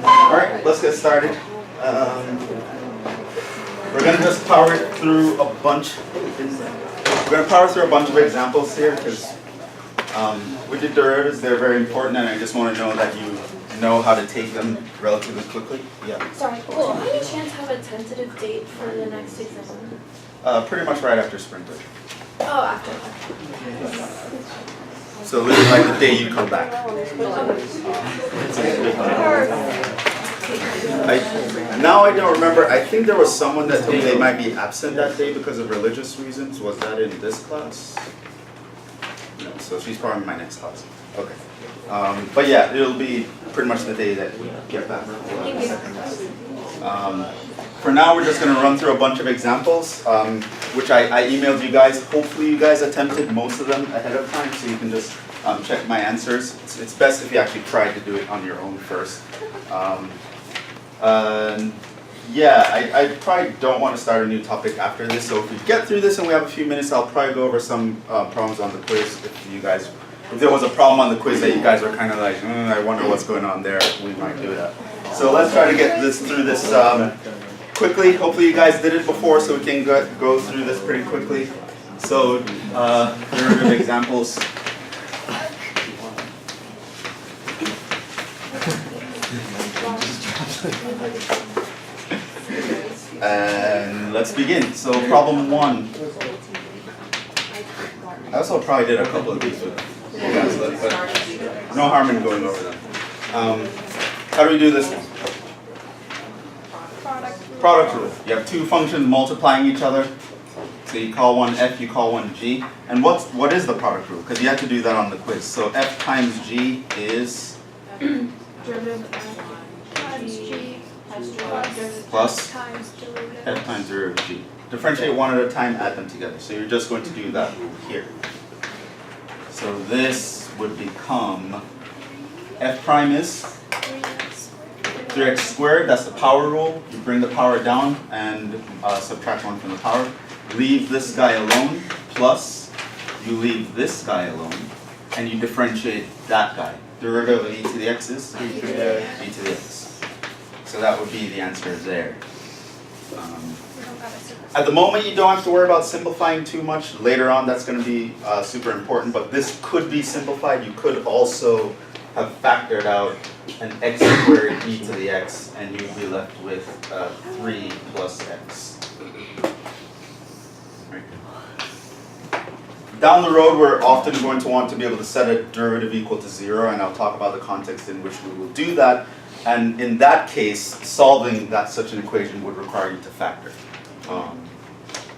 All right, let's get started. We're going to just power through a bunch. We're going to power through a bunch of examples here because with the derivatives, they're very important, and I just want to know that you know how to take them relatively quickly. Yeah. Sorry, will any chance have a tentative date for the next exam? Pretty much right after spring break. Oh, after. So literally like the day you come back. Now I don't remember. I think there was someone that told me they might be absent that day because of religious reasons. Was that in this class? No, so she's probably in my next class. Okay. But yeah, it'll be pretty much the day that we get back. For now, we're just going to run through a bunch of examples, which I emailed you guys. Hopefully you guys attempted most of them ahead of time, so you can just check my answers. It's best if you actually try to do it on your own first. Yeah, I probably don't want to start a new topic after this, so if we get through this and we have a few minutes, I'll probably go over some problems on the quiz. If there was a problem on the quiz that you guys were kind of like, I wonder what's going on there, we might do that. So let's try to get through this quickly. Hopefully you guys did it before, so we can go through this pretty quickly. So, derivative examples. And let's begin. So problem 1. I also probably did a couple of these with you guys, but no harm in going over them. How do we do this one? Product rule. You have two functions multiplying each other. So you call one f, you call one g. And what is the product rule? Because you have to do that on the quiz. So f times g is plus f times derivative g. Differentiate one at a time, add them together. So you're just going to do that rule here. So this would become f prime is 3x squared, that's the power rule. You bring the power down and subtract 1 from the power. Leave this guy alone, plus you leave this guy alone, and you differentiate that guy. Derivative of e to the x is e to the x. So that would be the answer there. At the moment, you don't have to worry about simplifying too much. Later on, that's going to be super important, but this could be simplified. You could also have factored out an x squared e to the x, and you'd be left with 3 plus x. Right. Down the road, we're often going to want to be able to set a derivative equal to 0, and I'll talk about the context in which we will do that. And in that case, solving such an equation would require you to factor.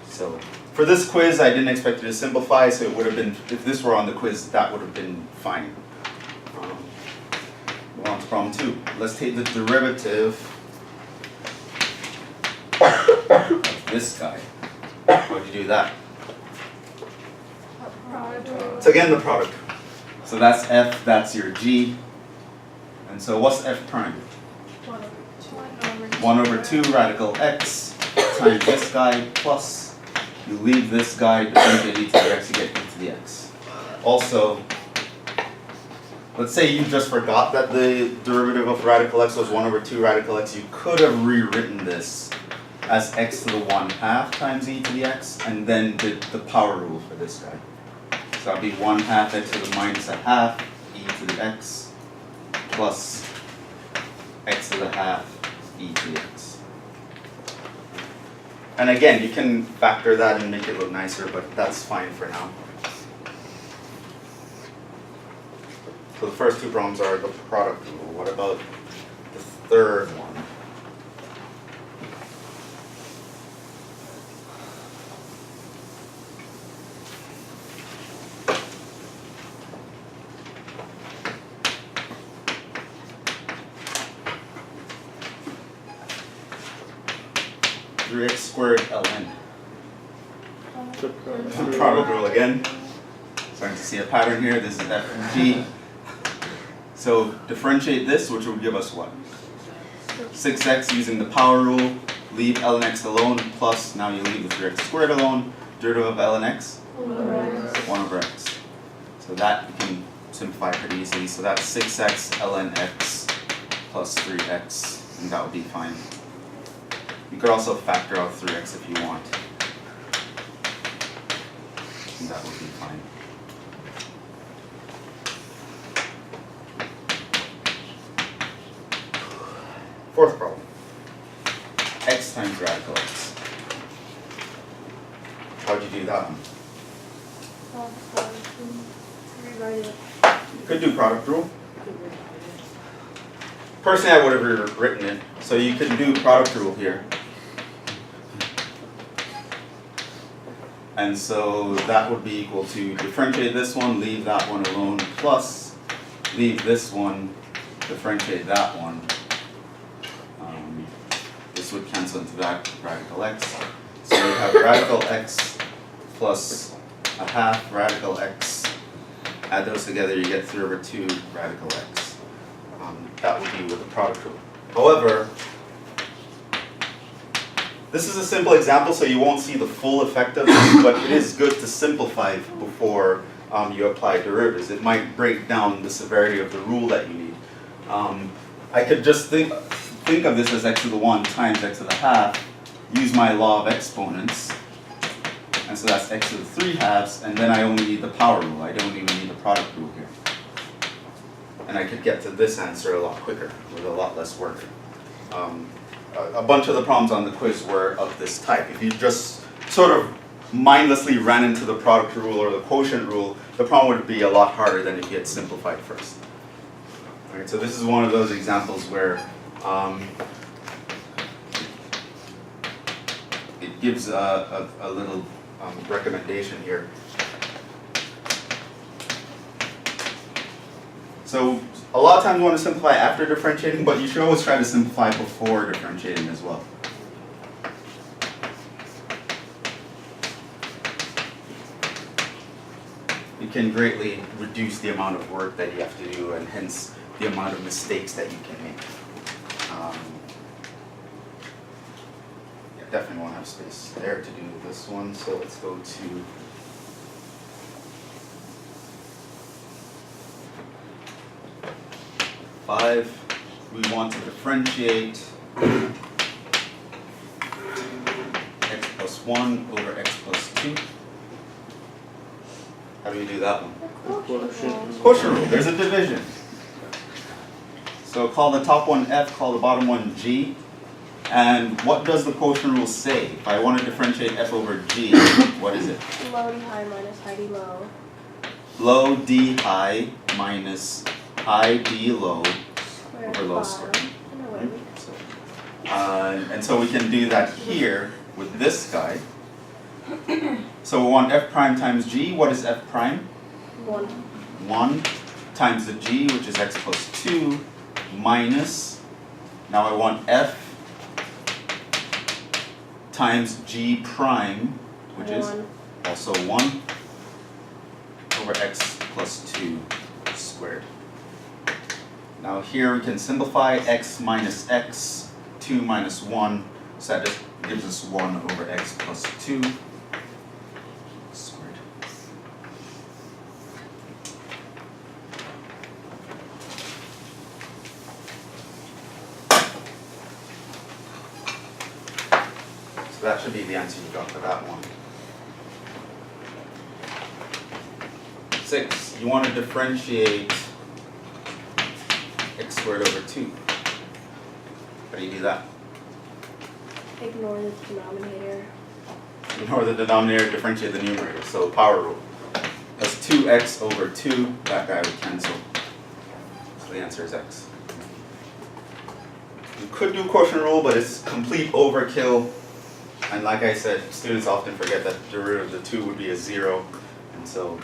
So for this quiz, I didn't expect you to simplify, so it would have been, if this were on the quiz, that would have been fine. On to problem 2. Let's take the derivative of this guy. How would you do that? It's again the product. So that's f, that's your g. And so what's f prime? 1 over 2 radical x times this guy plus, you leave this guy, differentiate e to the x, you get e to the x. Also, let's say you just forgot that the derivative of radical x was 1 over 2 radical x. You could have rewritten this as x to the 1/2 times e to the x, and then did the power rule for this guy. So that would be 1/2 x to the minus 1/2 e to the x plus x to the 1/2 e to the x. And again, you can factor that and make it look nicer, but that's fine for now. So the first two problems are the product rule. What about the third one? X squared ln. Product rule again. Starting to see a pattern here. This is f and g. So differentiate this, which will give us what? 6x using the power rule. Leave ln x alone, plus now you leave the 3x squared alone. Derivative of ln x? 1 over x. So that you can simplify pretty easily. So that's 6x ln x plus 3x, and that would be fine. You could also factor out 3x if you want. And that would be fine. Fourth problem. X times radical x. How'd you do that one? Rewrite it. You could do product rule. Personally, I would have rewritten it. So you can do product rule here. And so that would be equal to differentiate this one, leave that one alone, plus leave this one, differentiate that one. This would cancel into that radical x. So you have radical x plus a half radical x. Add those together, you get 3/2 radical x. That would be with the product rule. However, this is a simple example, so you won't see the full effect of this, but it is good to simplify before you apply derivatives. It might break down the severity of the rule that you need. I could just think of this as x to the 1 times x to the half, use my law of exponents, and so that's x to the 3/2, and then I only need the power rule. I don't even need the product rule here. And I could get to this answer a lot quicker, with a lot less work. A bunch of the problems on the quiz were of this type. If you just sort of mindlessly ran into the product rule or the quotient rule, the problem would be a lot harder than if you had simplified first. All right, so this is one of those examples where it gives a little recommendation here. So a lot of times you want to simplify after differentiating, but you should always try to simplify before differentiating as well. It can greatly reduce the amount of work that you have to do, and hence the amount of mistakes that you can make. Definitely won't have space there to do this one, so let's go to five. We want to differentiate x plus 1 over x plus 2. How do we do that one? Quotient rule. There's a division. So call the top one f, call the bottom one g. And what does the quotient rule say? If I want to differentiate f over g, what is it? Low d high minus high d low. Low d high minus high d low over low squared. And so we can do that here with this guy. So we want f prime times g. What is f prime? 1. 1 times the g, which is x plus 2, minus, now I want f times g prime, which is also 1 over x plus 2 squared. Now here we can simplify x minus x, 2 minus 1, so that just gives us 1 over x plus 2 squared. So that should be the answer you got for that one. 6, you want to differentiate x squared over 2. How do you do that? Ignore the denominator. Ignore the denominator, differentiate the numerator. So power rule. That's 2x over 2. That guy would cancel. So the answer is x. You could do quotient rule, but it's complete overkill. And like I said, students often forget that the derivative of the 2 would be a 0. And so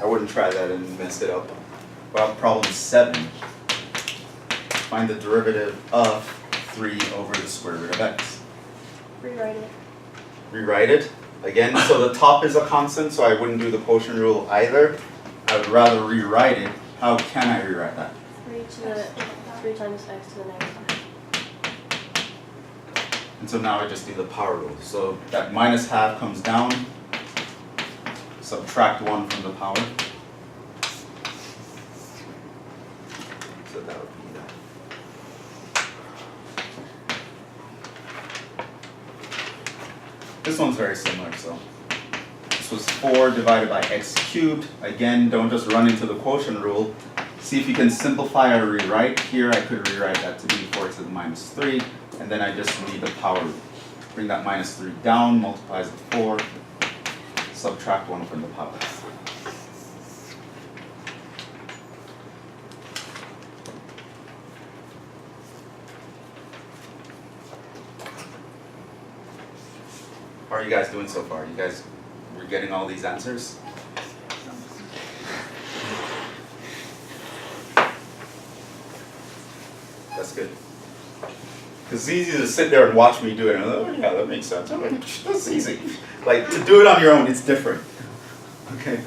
I wouldn't try that and mess it up. Well, problem 7. Find the derivative of 3 over the square root of x. Rewrite it. Rewrite it again. So the top is a constant, so I wouldn't do the quotient rule either. I would rather rewrite it. How can I rewrite that? 3 times x to the negative 5. And so now I just do the power rule. So that minus half comes down. Subtract 1 from the power. So that would be that. This one's very similar, so this was 4 divided by x cubed. Again, don't just run into the quotient rule. See if you can simplify or rewrite. Here I could rewrite that to be 4 to the minus 3, and then I just need the power rule. Bring that minus 3 down, multiplies with 4, subtract 1 from the power. How are you guys doing so far? You guys were getting all these answers? That's good. Because it's easy to sit there and watch me do it. And I'm like, oh yeah, that makes sense. I'm like, that's easy. Like, to do it on your own, it's different. Okay?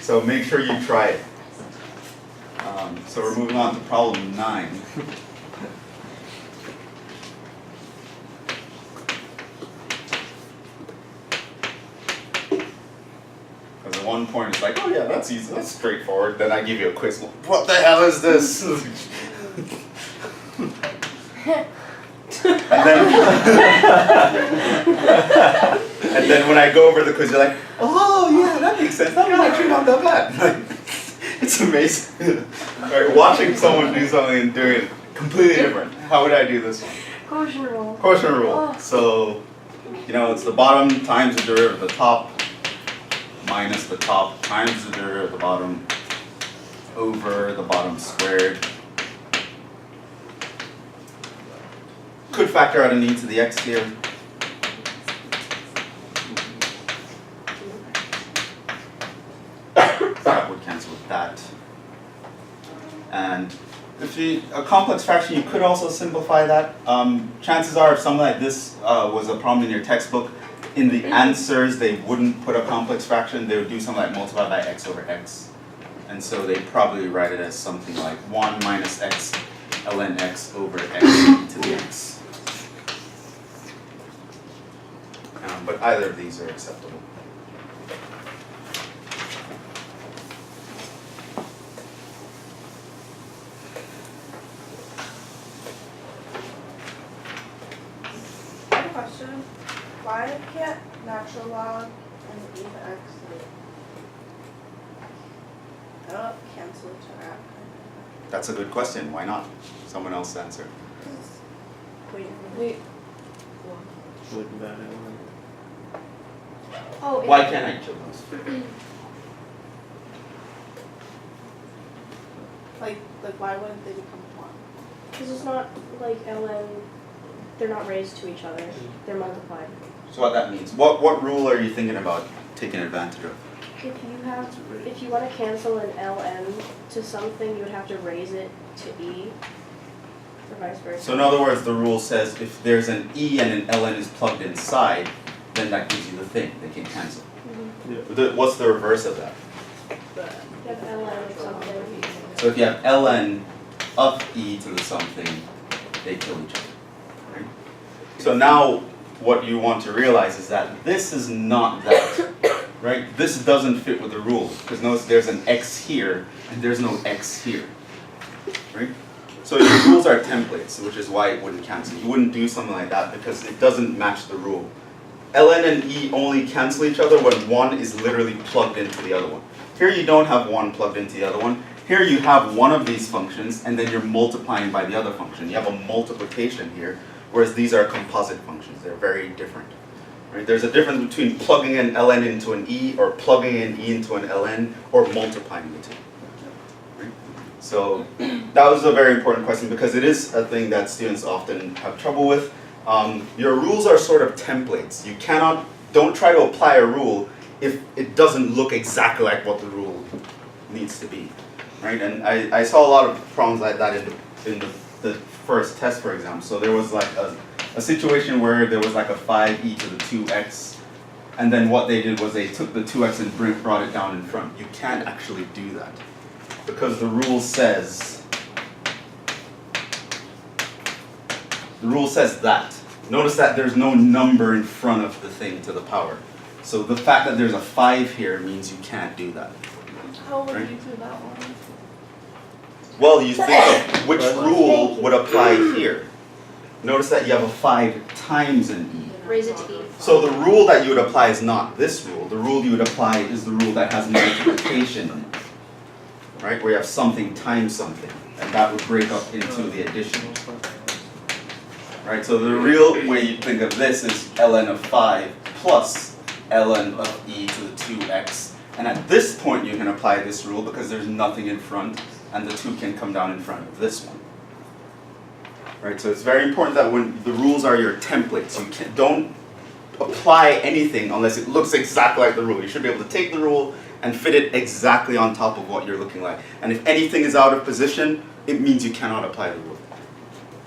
So make sure you try it. So we're moving on to problem 9. Because at one point it's like, oh yeah, that's easy, that's straightforward. Then I give you a quiz. What the hell is this? And then when I go over the quiz, you're like, oh yeah, that makes sense. That was actually not that bad. Like, it's amazing. Right, watching someone do something and doing it completely different. How would I do this one? Quotient rule. Quotient rule. Oh. So, it's the bottom times the derivative of the top minus the top times the derivative of the bottom over the bottom squared. Could factor out an e to the x here. That would cancel with that. And if a complex fraction, you could also simplify that. Chances are, if something like this was a problem in your textbook, in the answers they wouldn't put a complex fraction. They would do something like multiply by x over x. And so they'd probably write it as something like 1 minus x ln x over x to the x. But either of these are acceptable. Question: why can't natural log and e to x cancel each other out? That's a good question. Why not? Someone else answer. Wait. Wouldn't that Oh. Why can't I kill those? Like why wouldn't they become one? Because it's not like ln. They're not raised to each other. They're multiplied. So what that means? What rule are you thinking about taking advantage of? If you want to cancel an ln to something, you would have to raise it to e, or vice versa. So in other words, the rule says if there's an e and an ln is plugged inside, then that gives you the thing. They can cancel. Mm-hmm. Yeah. What's the reverse of that? You have ln of something. So if you have ln of e to the something, they kill each other. Right? So now what you want to realize is that this is not that. Right? This doesn't fit with the rule. Because notice there's an x here and there's no x here. Right? So your rules are templates, which is why it wouldn't cancel. You wouldn't do something like that because it doesn't match the rule. ln and e only cancel each other when one is literally plugged into the other one. Here you don't have one plugged into the other one. Here you have one of these functions and then you're multiplying by the other function. You have a multiplication here, whereas these are composite functions. They're very different. Right? There's a difference between plugging an ln into an e or plugging an e into an ln or multiplying the two. Right? So that was a very important question because it is a thing that students often have trouble with. Your rules are sort of templates. Don't try to apply a rule if it doesn't look exactly like what the rule needs to be. Right? And I saw a lot of problems like that in the first test, for example. So there was like a situation where there was like a 5e to the 2x, and then what they did was they took the 2x and brought it down in front. You can't actually do that because the rule says that. Notice that there's no number in front of the thing to the power. So the fact that there's a 5 here means you can't do that. How would Right? you do that one? Well, you think of which rule would apply here. Notice that you have a 5 times an e. Raise it to e. So the rule that you would apply is not this rule. The rule you would apply is the rule that has multiplication in it. Right? Where you have something times something. And that would break up into the addition. Right? So the real way you think of this is ln of 5 plus ln of e to the 2x. And at this point you can apply this rule because there's nothing in front and the 2 can come down in front of this one. Right? So it's very important that when the rules are your templates, you don't apply anything unless it looks exactly like the rule. You should be able to take the rule and fit it exactly on top of what you're looking like. And if anything is out of position, it means you cannot apply the rule.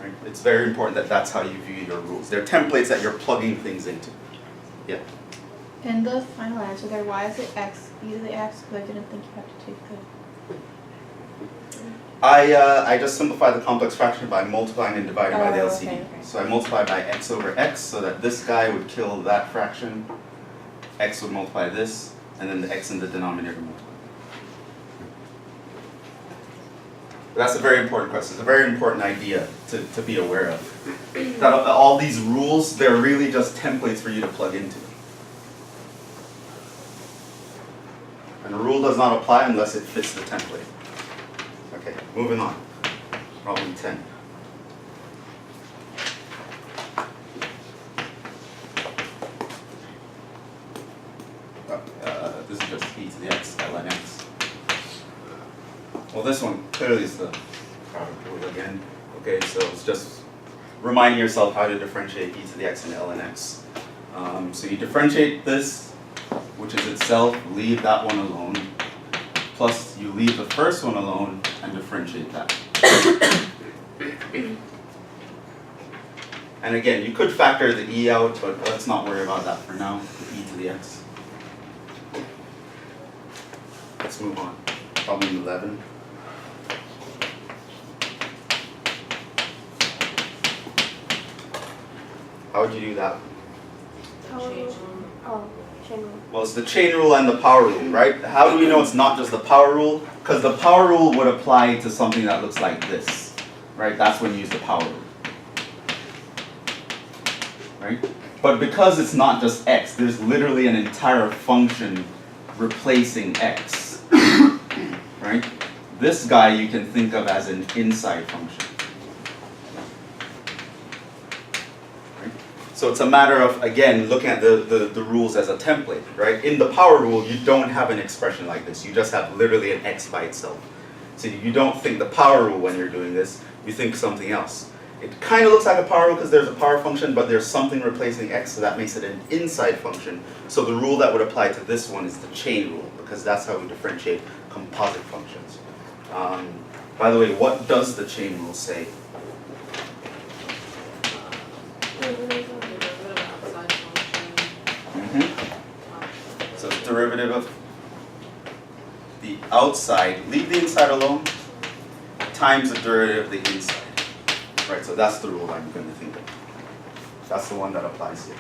Right? It's very important that that's how you view your rules. They're templates that you're plugging things into. Yeah. In the final answer there, why is it x, e to the x? Because I didn't think you have to take the... I just simplify the complex fraction by multiplying and dividing by the LCD. Okay. So I multiply by x over x so that this guy would kill that fraction. X would multiply this, and then the x in the denominator multiply. That's a very important question. It's a very important idea to be aware of. That all these rules, they're really just templates for you to plug into. And a rule does not apply unless it fits the template. Okay, moving on. Problem 10. This is just e to the x, ln x. Well, this one clearly is the product rule again. Okay, so it's just reminding yourself how to differentiate e to the x and ln x. So you differentiate this, which is itself, leave that one alone. Plus, you leave the first one alone and differentiate that. And again, you could factor the e out, but let's not worry about that for now. E to the x. Let's move on. Problem 11. How would you do that? Power rule. Oh, chain rule. Well, it's the chain rule and the power rule, right? How do we know it's not just the power rule? Because the power rule would apply to something that looks like this, right? That's when you use the power rule, right? But because it's not just x, there's literally an entire function replacing x, right? This guy you can think of as an inside function. So it's a matter of, again, looking at the rules as a template, right? In the power rule, you don't have an expression like this. You just have literally an x by itself. So you don't think the power rule when you're doing this, you think something else. It kind of looks like a power rule because there's a power function, but there's something replacing x, so that makes it an inside function. So the rule that would apply to this one is the chain rule, because that's how we differentiate composite functions. By the way, what does the chain rule say? So it's derivative of the outside, leave the inside alone, times the derivative of the inside. Right, so that's the rule I'm going to think of. That's the one that applies here.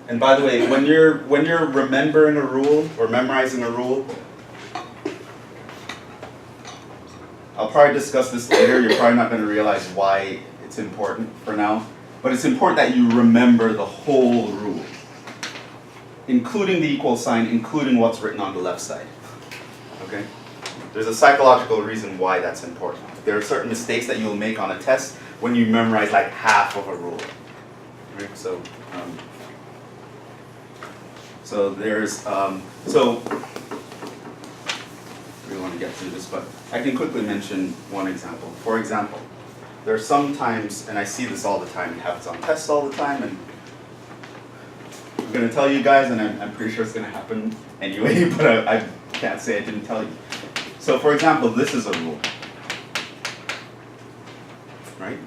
And by the way, when you're remembering a rule or memorizing a rule, I'll probably discuss this later. You're probably not going to realize why it's important for now. But it's important that you remember the whole rule, including the equal sign, including what's written on the left side. Okay? There's a psychological reason why that's important. There are certain mistakes that you'll make on a test when you memorize like half of a rule. Right? So there's I really want to get through this, but I can quickly mention one example. For example, there are some times, and I see this all the time, it happens on tests all the time, and I'm going to tell you guys, and I'm pretty sure it's going to happen anyway, but I can't say I didn't tell you. So for example, this is a rule, right?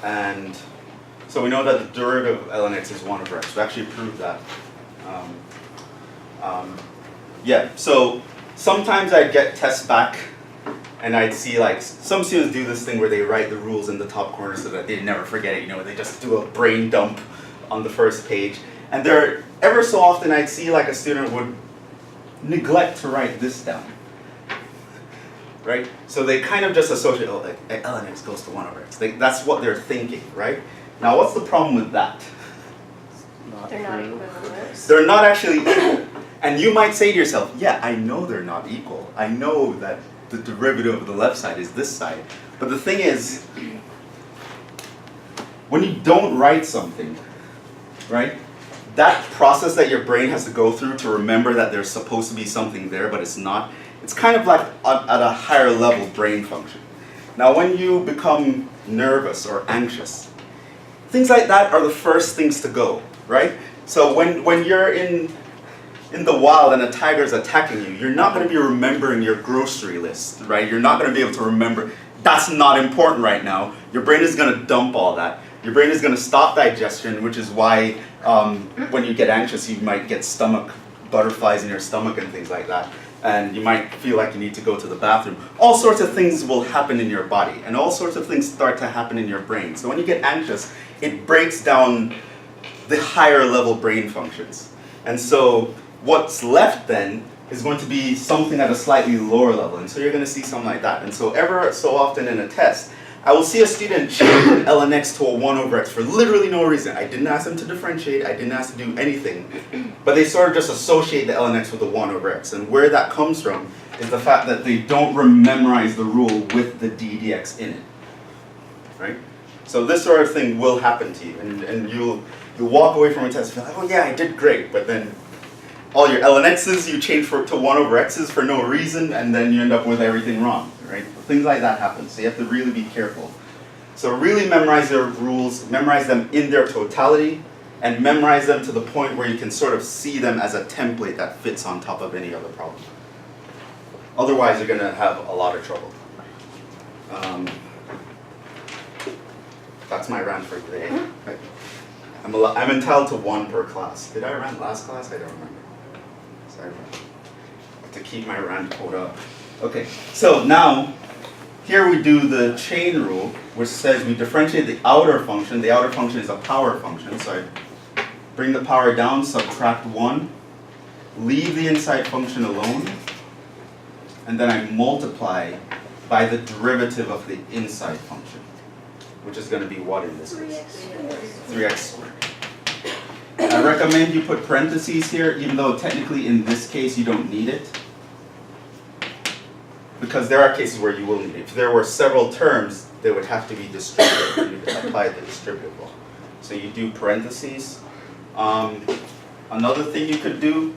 And so we know that the derivative of ln x is 1 over x. We actually proved that. Yeah, so sometimes I'd get tests back, and I'd see like some students do this thing where they write the rules in the top corner so that they never forget it. You know, they just do a brain dump on the first page. And there, ever so often, I'd see like a student would neglect to write this down. Right? So they kind of just associate, oh, like, ln x goes to 1 over x. That's what they're thinking, right? Now, what's the problem with that? Not They're not true. equivalent. They're not actually equal. And you might say to yourself, yeah, I know they're not equal. I know that the derivative of the left side is this side. But the thing is, when you don't write something, right, that process that your brain has to go through to remember that there's supposed to be something there, but it's not, it's kind of like at a higher level brain function. Now, when you become nervous or anxious, things like that are the first things to go, right? So when you're in the wild and a tiger's attacking you, you're not going to be remembering your grocery list, right? You're not going to be able to remember. That's not important right now. Your brain is going to dump all that. Your brain is going to stop digestion, which is why when you get anxious, you might get stomach butterflies in your stomach and things like that. And you might feel like you need to go to the bathroom. All sorts of things will happen in your body, and all sorts of things start to happen in your brain. So when you get anxious, it breaks down the higher level brain functions. And so what's left then is going to be something at a slightly lower level. And so you're going to see something like that. And so ever so often in a test, I will see a student change an ln x to a 1 over x for literally no reason. I didn't ask them to differentiate. I didn't ask them to do anything. But they sort of just associate the ln x with the 1 over x. And where that comes from is the fact that they don't memorize the rule with the d dx in it. Right? So this sort of thing will happen to you. And you'll walk away from a test and feel like, oh yeah, I did great. But then all your ln x's you change to 1 over x's for no reason, and then you end up with everything wrong, right? Things like that happen, so you have to really be careful. So really memorize your rules, memorize them in their totality, and memorize them to the point where you can sort of see them as a template that fits on top of any other problem. Otherwise, you're going to have a lot of trouble. That's my rant for today. I'm entitled to 1 per class. Did I rant last class? I don't remember. Sorry. To keep my rant quota up. Okay, so now, here we do the chain rule, which says we differentiate the outer function. The outer function is a power function, so I bring the power down, subtract 1, leave the inside function alone, and then I multiply by the derivative of the inside function, which is going to be what in this case? 3x squared. I recommend you put parentheses here, even though technically in this case you don't need it, because there are cases where you will need it. If there were several terms, they would have to be distributed. You could apply the distributive law. So you do parentheses. Another thing you could do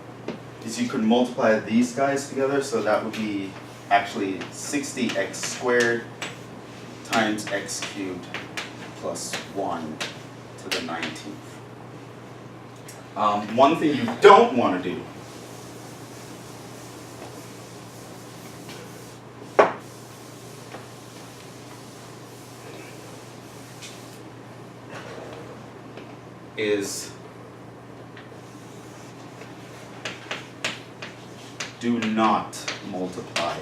is you could multiply these guys together, so that would be actually 60x squared times x cubed plus 1 to the 19th. One thing you don't want to do is do not multiply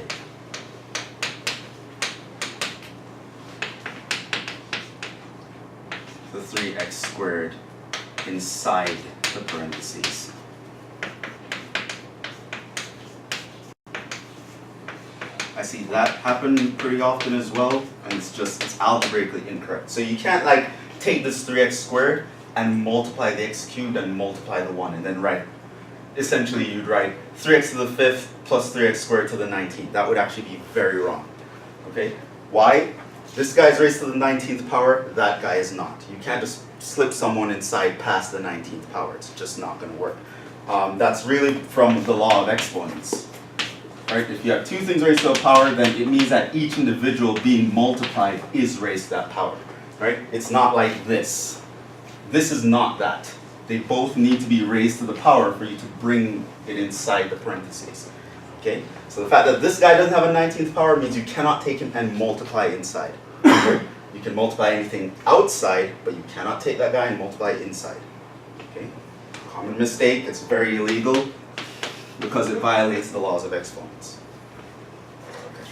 the 3x squared inside the parentheses. I see that happen pretty often as well, and it's algebraically incorrect. So you can't like take this 3x squared and multiply the x cubed and multiply the 1 and then write, essentially you'd write 3x to the 5th plus 3x squared to the 19th. That would actually be very wrong. Okay? Why? This guy's raised to the 19th power, that guy is not. You can't just slip someone inside past the 19th power. It's just not going to work. That's really from the law of exponents. Right? If you have two things raised to a power, then it means that each individual being multiplied is raised to that power. Right? It's not like this. This is not that. They both need to be raised to the power for you to bring it inside the parentheses. Okay? So the fact that this guy doesn't have a 19th power means you cannot take him and multiply inside. Okay? You can multiply anything outside, but you cannot take that guy and multiply inside. Okay? Common mistake, it's very illegal because it violates the laws of exponents. Okay.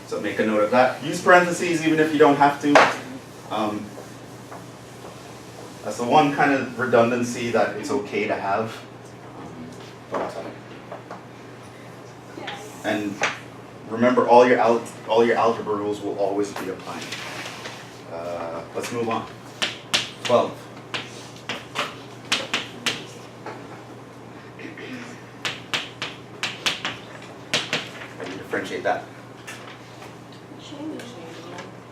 So make a note of that. Use parentheses even if you don't have to. That's the one kind of redundancy that it's okay to have. And remember, all your algebra rules will always be applying. Let's move on. 12. How do you differentiate that?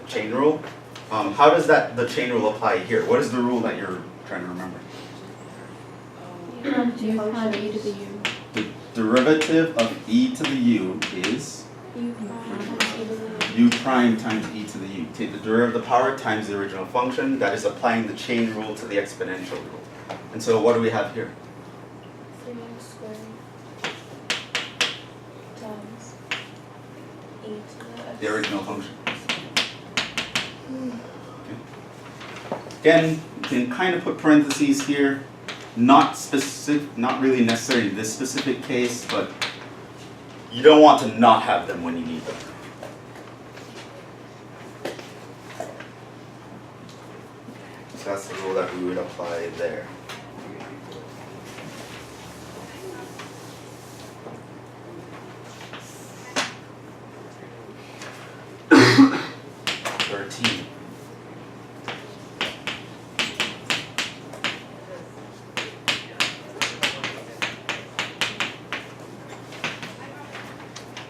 Chain rule. How does the chain rule apply here? What is the rule that you're trying to remember? You prime e to the u. The derivative of e to the u is u prime times e to the u. Take the derivative of the power times the original function. That is applying the chain rule to the exponential rule. And so what do we have here? 3x squared times e to the x. The original function. Again, you can kind of put parentheses here. Not specific, not really necessarily in this specific case, but you don't want to not have them when you need them. So that's the rule that we would apply there.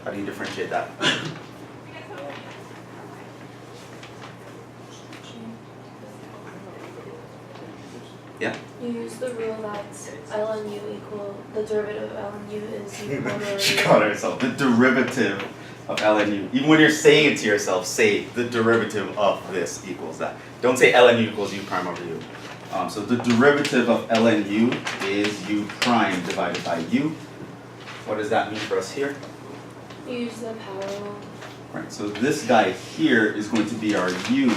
How do you differentiate that? Yeah? You use the rule that ln u equal, the derivative of ln u is equal to... She called herself the derivative of ln u. Even when you're saying it to yourself, say the derivative of this equals that. Don't say ln u equals u prime over u. So the derivative of ln u is u prime divided by u. What does that mean for us here? You use the power rule. Right, so this guy here is going to be our u,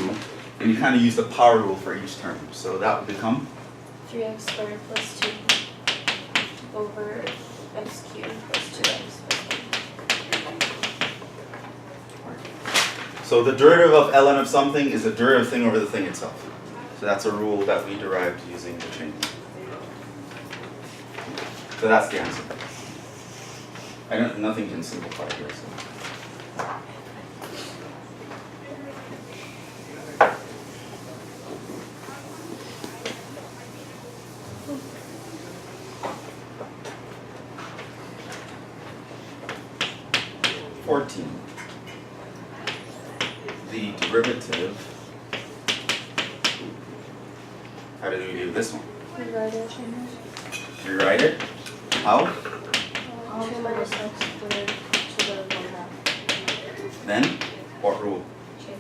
and you kind of use the power rule for each term. So that would become 3x squared plus 2 over x cubed plus 2x plus 2. So the derivative of ln of something is the derivative thing over the thing itself. So that's a rule that we derived using the chain. So that's the answer. Nothing can simplify here. So. The derivative. How did we do this one? Rewrite it. Rewrite it? How? 2 minus x squared to the 1/2. Then, what rule?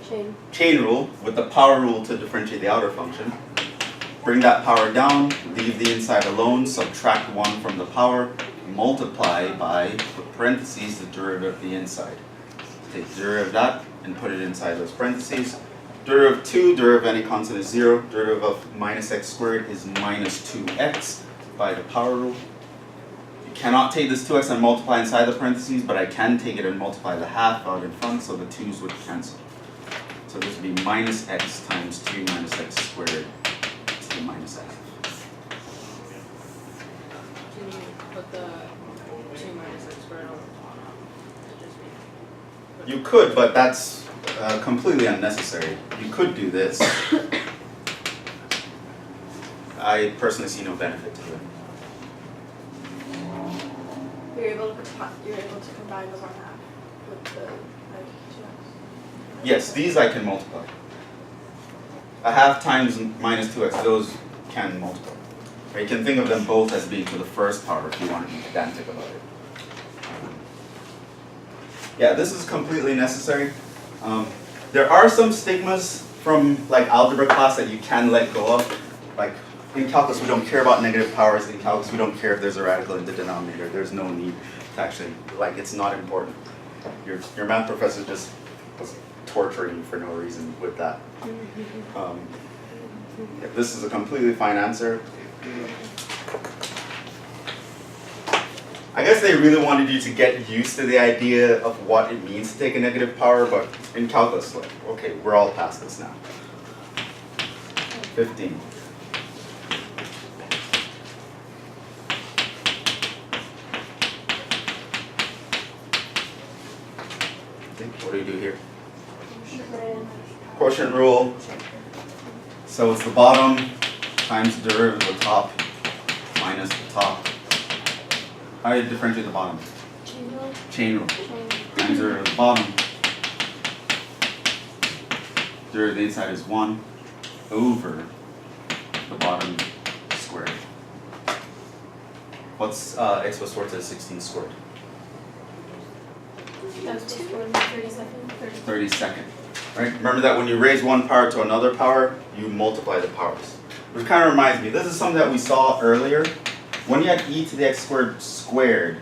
Chain. Chain rule with the power rule to differentiate the outer function. Bring that power down, leave the inside alone, subtract 1 from the power, multiply by, with parentheses, the derivative of the inside. Take the derivative of that and put it inside those parentheses. Derivative of 2, derivative of any constant is 0. Derivative of minus x squared is minus 2x by the power rule. You cannot take this 2x and multiply inside the parentheses, but I can take it and multiply the half out in front, so the 2's would cancel. So this would be minus x times 2 minus x squared to minus a half. Can you put the 2 minus x squared on the bottom? You could, but that's completely unnecessary. You could do this. I personally see no benefit to it. You're able to combine the 1/2 with the 2x. Yes, these I can multiply. A half times minus 2x, those can multiply. Or you can think of them both as being to the first power if you want to be pedantic about it. Yeah, this is completely necessary. There are some stigmas from like algebra class that you can let go of. Like in calculus, we don't care about negative powers. In calculus, we don't care if there's a radical in the denominator. There's no need to actually, like, it's not important. Your math professor just was torturing you for no reason with that. Yeah, this is a completely fine answer. I guess they really wanted you to get used to the idea of what it means to take a negative power, but in calculus, like, okay, we're all past this now. 15. What do we do here? Ran. Quotient rule. So it's the bottom times the derivative of the top minus the top. How do you differentiate the bottom? Chain rule. Chain rule. Times the derivative of the bottom. Derivative of the inside is 1 over the bottom squared. What's x plus 4 to the 16 squared? That's before the 32nd. 32nd. Right? Remember that when you raise one power to another power, you multiply the powers. Which kind of reminds me, this is something that we saw earlier. When you had e to the x squared squared,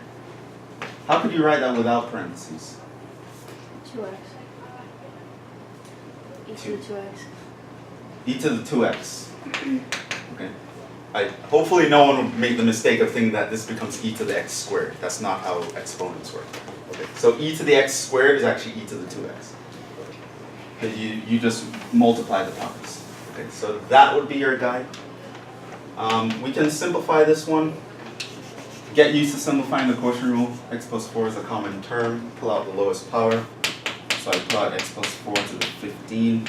how could you write that without parentheses? 2x. E to the 2x. E to the 2x. Okay. Hopefully no one will make the mistake of thinking that this becomes e to the x squared. That's not how exponents work. Okay. So e to the x squared is actually e to the 2x. Because you just multiply the powers. Okay, so that would be your guide. We can simplify this one. Get used to simplifying the quotient rule. X plus 4 is a common term. Pull out the lowest power. So I pull out x plus 4 to the 15.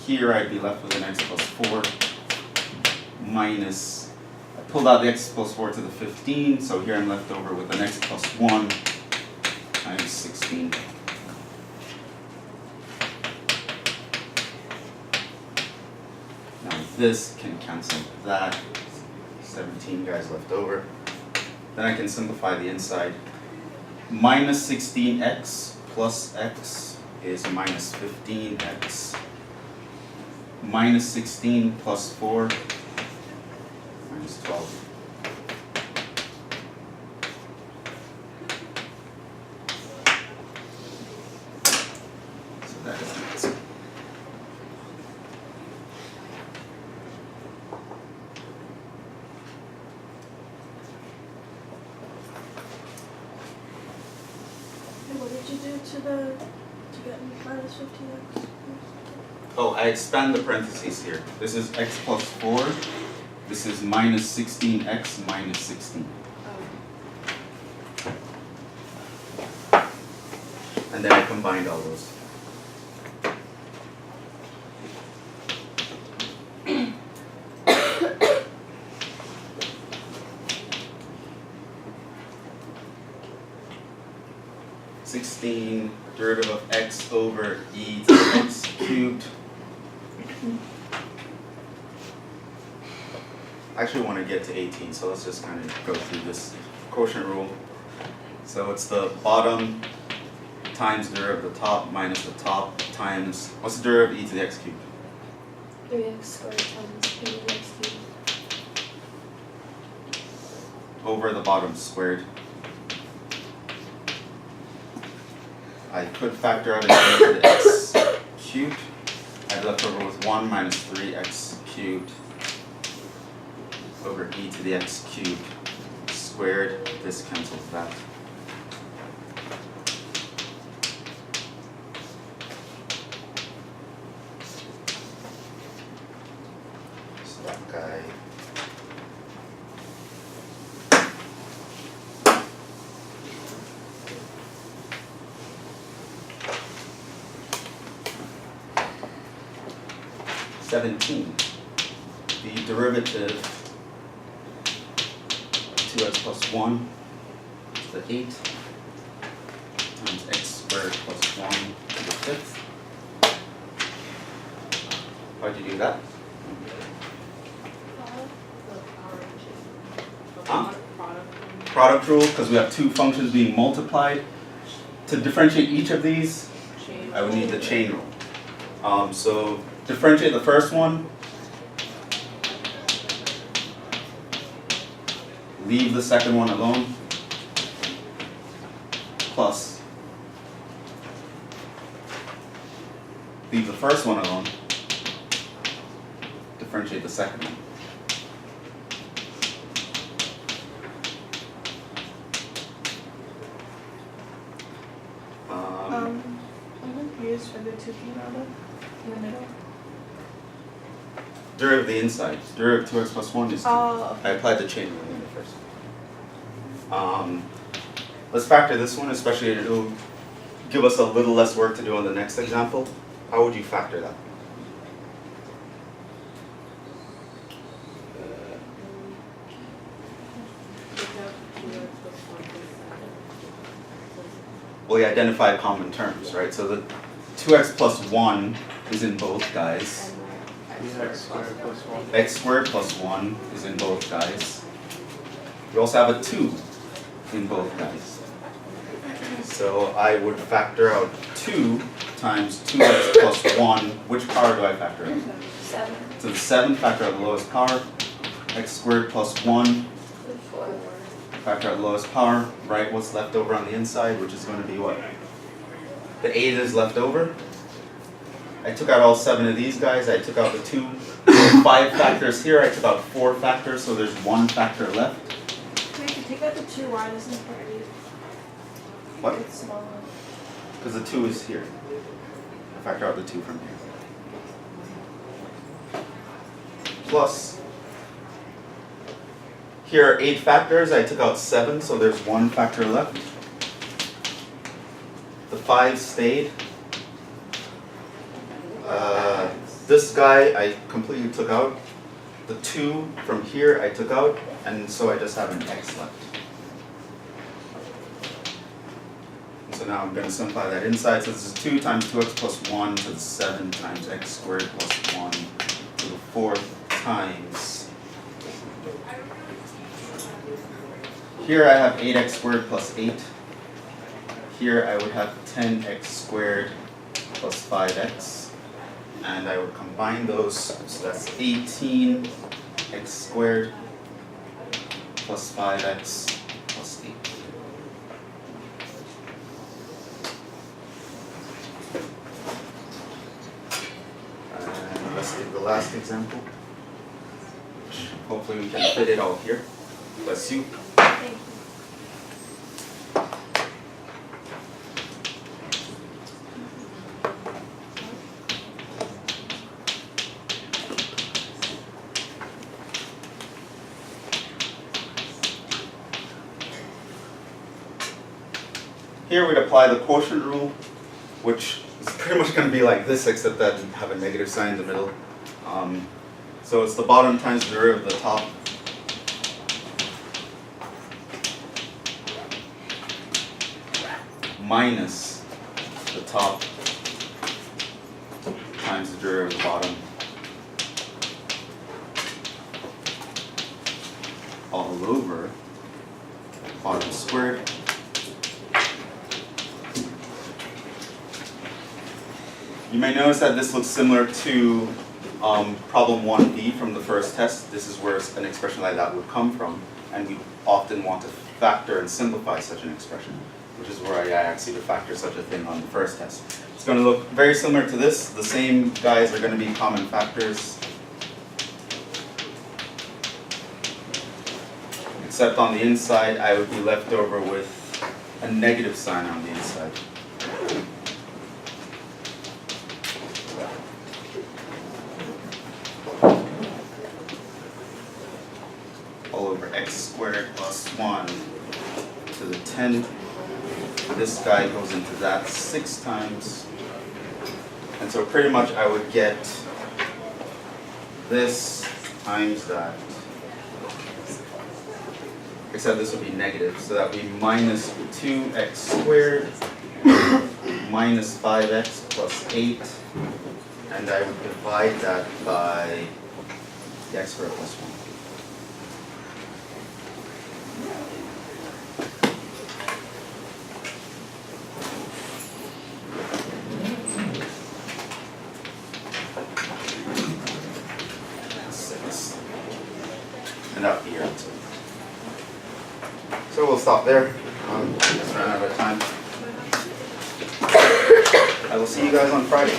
Here I'd be left with an x plus 4 minus, I pulled out the x plus 4 to the 15, so here I'm left over with an x plus 1 times 16. Now this can cancel that, 17 guys left over. Then I can simplify the inside. Minus 16x plus x is minus 15x. Minus 16 plus 4, minus 12. So that is the answer. And what did you do to get minus 15x? Oh, I expand the parentheses here. This is x plus 4. This is minus 16x minus 16. And then I combined all those. Derivative of x over e to the x cubed. I actually want to get to 18, so let's just kind of go through this quotient rule. So it's the bottom times the derivative of the top minus the top times, what's the derivative of e to the x cubed? 3x squared times e to the x cubed. Over the bottom squared. I could factor out an e to the x cubed. I'd left over with 1 minus 3x cubed over e to the x cubed squared. This cancels that. So that guy. The derivative of 2x plus 1 is the 8 times x squared plus 1 to the 5th. Why'd you do that? Huh? Product rule, because we have two functions being multiplied. To differentiate each of these, I would need the chain rule. So differentiate the first one, leave the second one alone, plus leave the first one alone, differentiate the second one. I'm confused for the 2 product in the middle. Derivative of the inside. Derivative of 2x plus 1 is 2. Oh, I applied the chain rule in the first one. Let's factor this one, especially it'll give us a little less work to do on the next example, how would you factor that? Well, you identify common terms, right? So the 2x plus 1 is in both guys. X squared plus 1. X squared plus 1 is in both guys. We also have a 2 in both guys. So I would factor out 2 times 2x plus 1. Which power do I factor out? 7. So the 7, factor out the lowest power. X squared plus 1, 4. factor out the lowest power. Right, what's left over on the inside, which is going to be what? The 8 is left over. I took out all 7 of these guys. I took out the 2. 5 factors here. I took out 4 factors, so there's 1 factor left. Wait, if you take out the 2, why doesn't it put 8? What? It's smaller. Because the 2 is here. I factor out the 2 from here. Plus, here are 8 factors. I took out 7, so there's 1 factor left. The 5 stayed. This guy I completely took out. The 2 from here I took out, and so I just have an x left. And so now I'm going to simplify that inside. So this is 2 times 2x plus 1 to the 7 times x squared plus 1 to the 4th times. Here I have 8x squared plus 8. Here I would have 10x squared plus 5x. And I would combine those, so that's 18x squared plus 5x plus 8. And let's take the last example. Hopefully we can fit it all here. Bless you. Thank you. Here we'd apply the quotient rule, which is pretty much going to be like this, except that we have a negative sign in the middle. So it's the bottom times the derivative of the top. Minus the top times the derivative of the bottom. All over bottom squared. You may notice that this looks similar to problem 1b from the first test. This is where an expression like that would come from, and we often want to factor and simplify such an expression, which is where I asked you to factor such a thing on the first test. It's going to look very similar to this. The same guys are going to be common factors, except on the inside I would be left over with a negative sign on the inside. All over x squared plus 1 to the 10. This guy goes into that 6 times. And so pretty much I would get this times that. Except this would be negative, so that would be minus 2x squared minus 5x plus 8. And I would divide that by the x squared plus 1. And up here. So we'll stop there. Just ran out of time. I will see you guys on Friday.